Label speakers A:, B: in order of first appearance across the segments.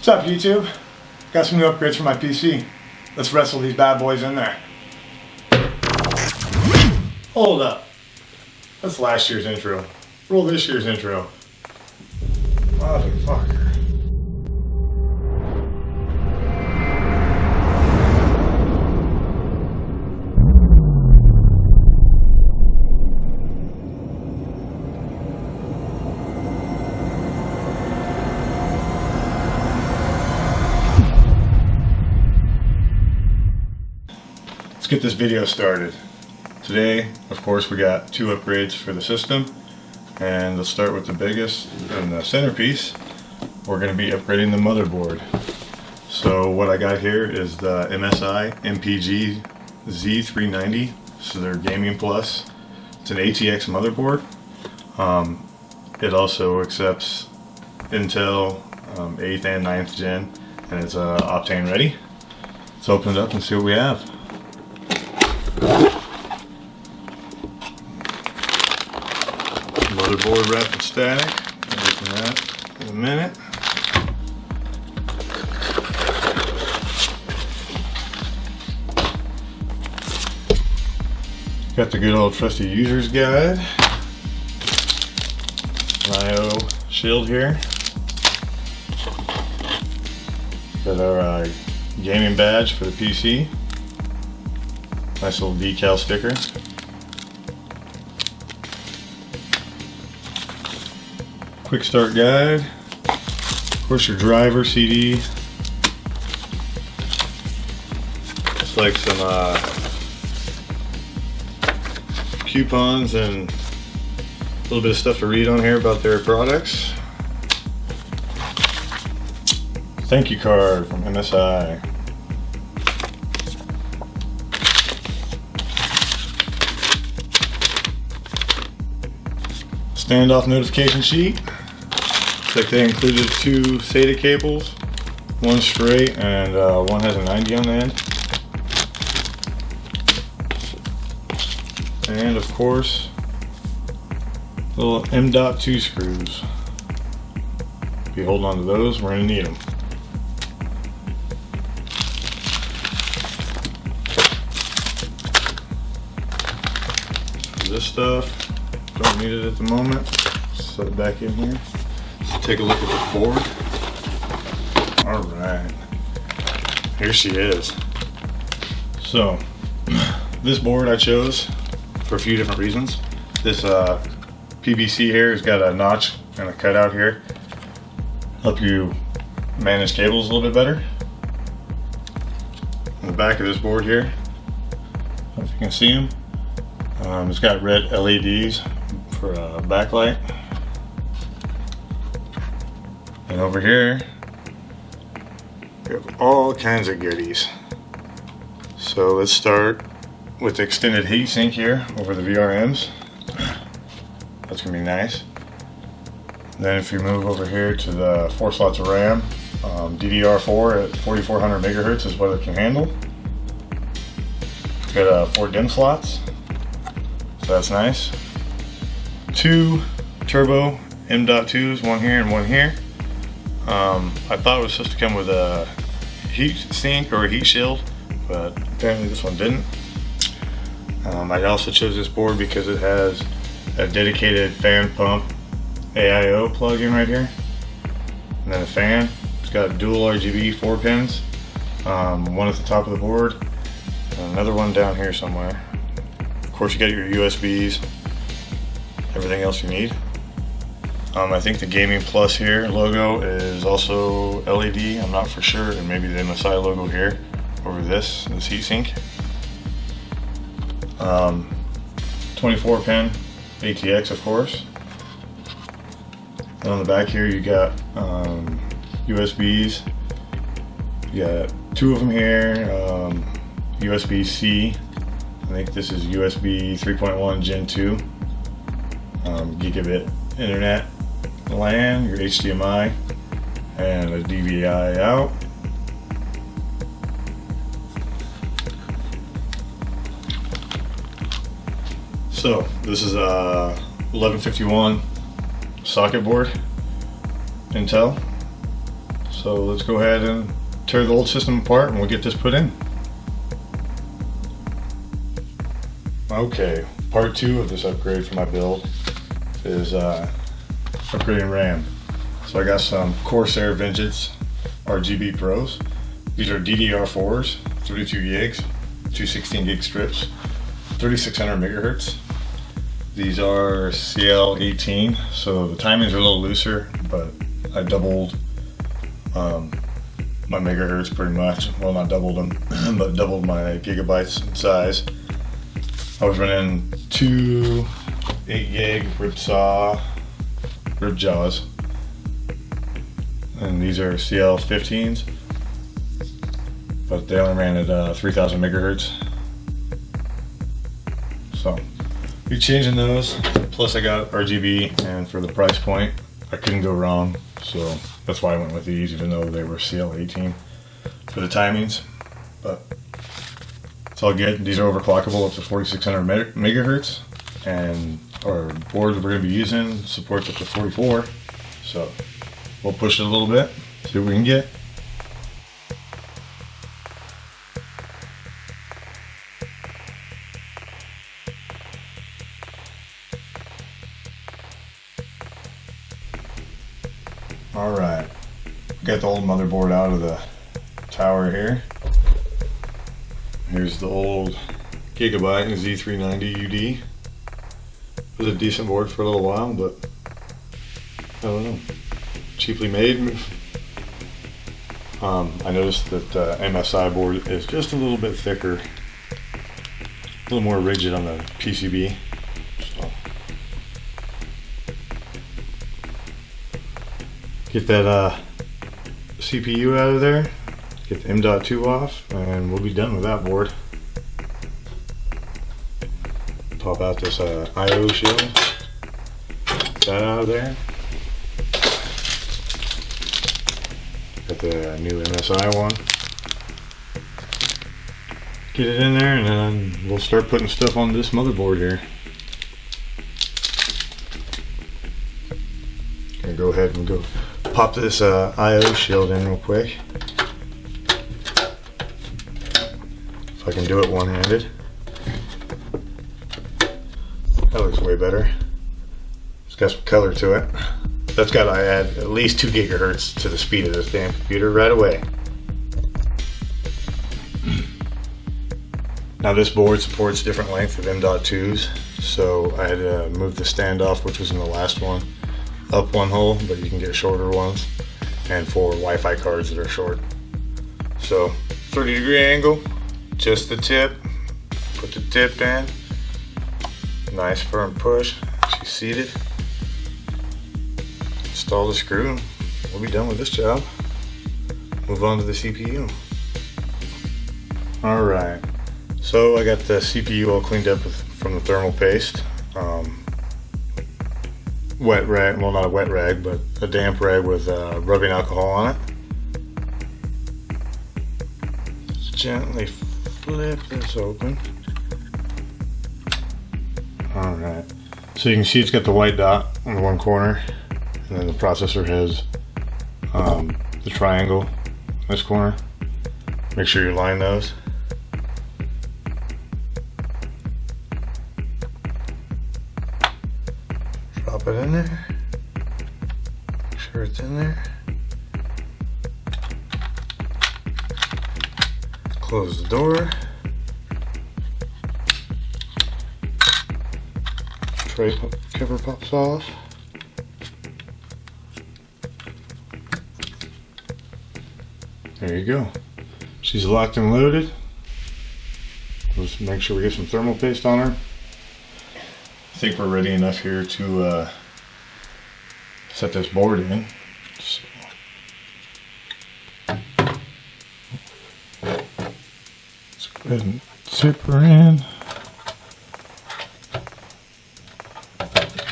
A: What's up, YouTube? Got some new upgrades for my PC. Let's wrestle these bad boys in there. Hold up. That's last year's intro. Roll this year's intro. Motherfucker. Let's get this video started. Today, of course, we got two upgrades for the system, and let's start with the biggest and the centerpiece. We're going to be upgrading the motherboard. So what I got here is the MSI MPG Z390. So their Gaming Plus. It's an ATX motherboard. It also accepts Intel 8th and 9th gen, and it's Optane ready. Let's open it up and see what we have. Motherboard wrapped in static. I'll open that in a minute. Got the good old trusty user's guide. An IO shield here. Got our gaming badge for the PC. Nice little decal sticker. Quick start guide. Of course, your driver CD. Just like some coupons and a little bit of stuff to read on here about their products. Thank you card from MSI. Standoff notification sheet. Looks like they included two SATA cables, one straight and one has a 90 on the end. And of course, little M.2 screws. If you hold on to those, we're going to need them. This stuff, don't need it at the moment. Set it back in here. Let's take a look at the board. Alright. Here she is. So, this board I chose for a few different reasons. This PVC here has got a notch and a cutout here. Help you manage cables a little bit better. On the back of this board here, I don't know if you can see them. It's got red LEDs for backlight. And over here, we have all kinds of goodies. So let's start with the extended heatsink here over the VRMs. That's gonna be nice. Then if you move over here to the 4 slots of RAM, DDR4 at 4400 megahertz is what it can handle. Got 4 DIMM slots. So that's nice. 2 turbo M.2s, one here and one here. I thought it was supposed to come with a heat sink or a heat shield, but apparently this one didn't. I also chose this board because it has a dedicated fan pump AIO plug-in right here. And then a fan. It's got dual RGB 4 pins. One at the top of the board, and another one down here somewhere. Of course, you got your USBs, everything else you need. I think the Gaming Plus here logo is also LED. I'm not for sure, and maybe the MSI logo here over this heatsink. 24 pin ATX, of course. And on the back here, you got USBs. You got 2 of them here. USB-C. I think this is USB 3.1 Gen 2, gigabit internet, LAN, your HDMI, and a DVI out. So this is a 1151 socket board, Intel. So let's go ahead and tear the old system apart and we'll get this put in. Okay, part 2 of this upgrade for my build is upgrading RAM. So I got some Corsair Vengeance RGB Pros. These are DDR4s, 32 gigs, 216 gig strips, 3600 megahertz. These are CL18, so the timings are a little looser, but I doubled my megahertz pretty much. Well, not doubled them, but doubled my gigabytes in size. I was running 2 8 gig rip jaws, and these are CL15s, but they only ran at 3000 megahertz. So be changing those. Plus I got RGB, and for the price point I couldn't go wrong, so that's why I went with these, even though they were CL18 for the timings. But it's all good. These are overclockable up to 4600 megahertz, and our board that we're going to be using supports up to 44, so we'll push it a little bit, see what we can get. Alright, got the old motherboard out of the tower here. Here's the old Gigabyte Z390 UD. It was a decent board for a little while, but I don't know, cheaply made. I noticed that MSI board is just a little bit thicker, a little more rigid on the PCB. So get that CPU out of there, get the M.2 off, and we'll be done with that board. Pop out this I/O shield, that out of there. Got the new MSI one. Get it in there, and then we'll start putting stuff on this motherboard here. Gonna go ahead and go pop this I/O shield in real quick. If I can do it one-handed. That looks way better. It's got some color to it. That's got to add at least 2 gigahertz to the speed of this damn computer right away. Now this board supports different length of M.2s, so I had to move the standoff, which was in the last one, up 1 hole, but you can get shorter ones, and for Wi-Fi cards that are short. So 30-degree angle, just the tip, put the tip in. Nice firm push. She's seated. Install the screw. We'll be done with this job. Move on to the CPU. Alright, so I got the CPU all cleaned up from the thermal paste. Wet rag, well, not a wet rag, but a damp rag with rubbing alcohol on it. Just gently flip this open. Alright, so you can see it's got the white dot on the one corner, and then the processor has the triangle in this corner. Make sure you line those. Drop it in there. Make sure it's in there. Close the door. Tray cover pops off. There you go. She's locked and loaded. Let's make sure we get some thermal paste on her. I think we're ready enough here to set this board in. So. Let's go ahead and zip her in.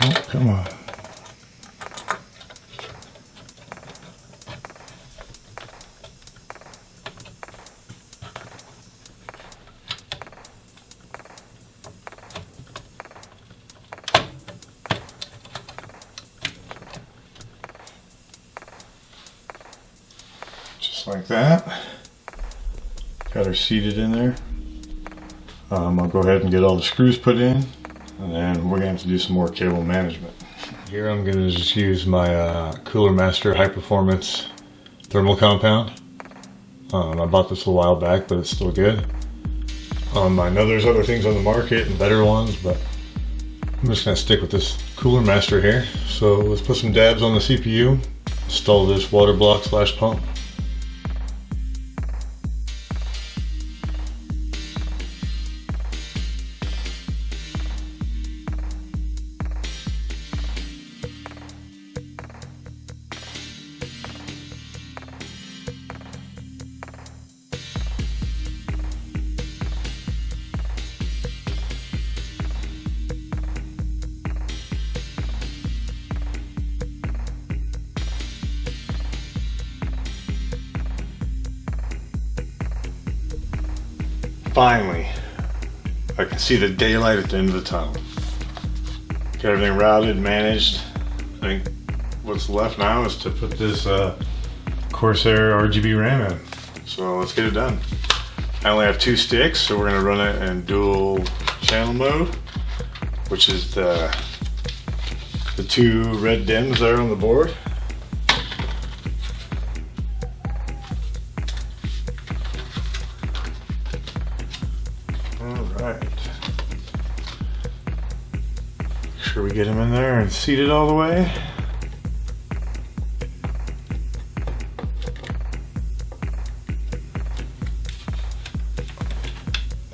A: Oh, come on. Just like that. Got her seated in there. I'll go ahead and get all the screws put in, and then we're going to have to do some more cable management. Here I'm going to just use my Cooler Master High Performance Thermal Compound. I bought this a while back, but it's still good. I know there's other things on the market and better ones, but I'm just going to stick with this Cooler Master here. So let's put some dabs on the CPU, install this water block / pump. Finally, I can see the daylight at the end of the tunnel. Got everything routed, managed. I think what's left now is to put this Corsair RGB RAM in. So let's get it done. I only have 2 sticks, so we're going to run it in dual channel mode, which is the 2 red dims there on the board. Alright. Make sure we get them in there and seated all the way.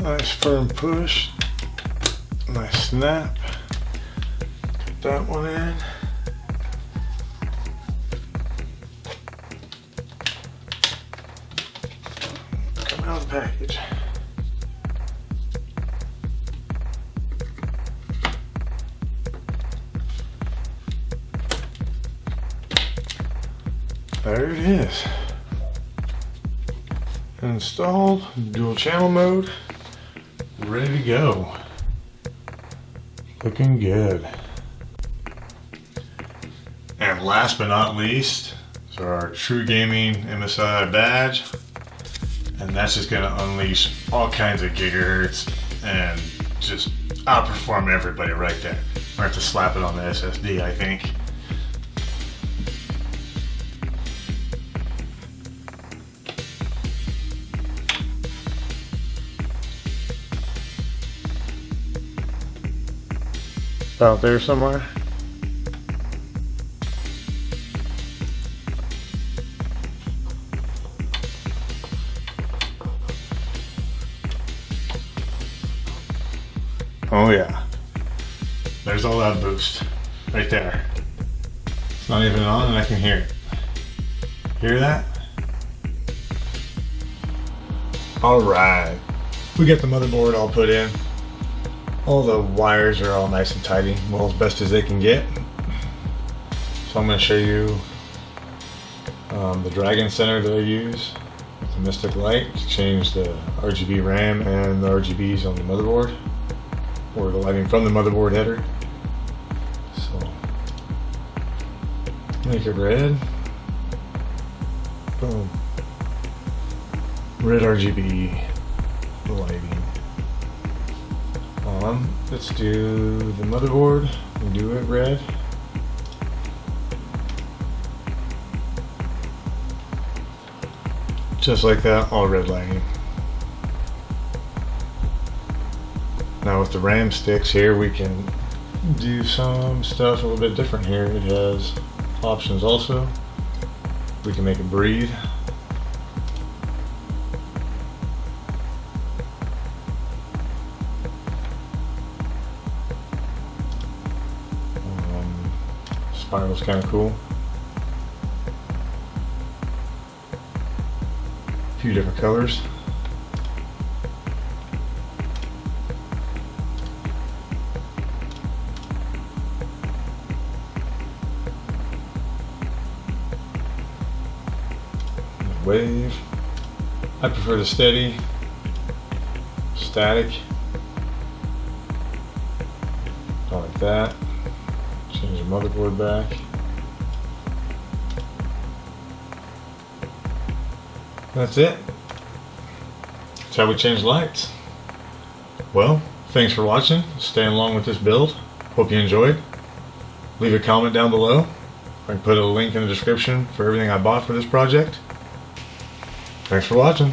A: Nice firm push. Nice snap. Get that one in. Come out of the package. There it is. Installed, dual channel mode, ready to go. Looking good. And last but not least is our True Gaming MSI badge. And that's just gonna unleash all kinds of gigahertz and just outperform everybody right there. We're gonna have to slap it on the SSD, I think. Out there somewhere. Oh yeah. There's all that boost right there. It's not even on and I can hear it. Hear that? Alright. We got the motherboard all put in. All the wires are all nice and tidy, well, as best as they can get. So I'm going to show you the Dragon Center that I use with the Mystic Light to change the RGB RAM and the RGBs on the motherboard, or the lighting from the motherboard header. So make it red. Boom. Red RGB lighting. Let's do the motherboard and do it red. Just like that, all red lighting. Now with the RAM sticks here, we can do some stuff a little bit different here. It has options also. We can make it breathe. Spiral's kind of cool. A few different colors. Wave. I prefer the steady, static. Like that. Change the motherboard back. That's it. That's how we change lights. Well, thanks for watching, staying along with this build. Hope you enjoyed. Leave a comment down below. I can put a link in the description for everything I bought for this project. Thanks for watching.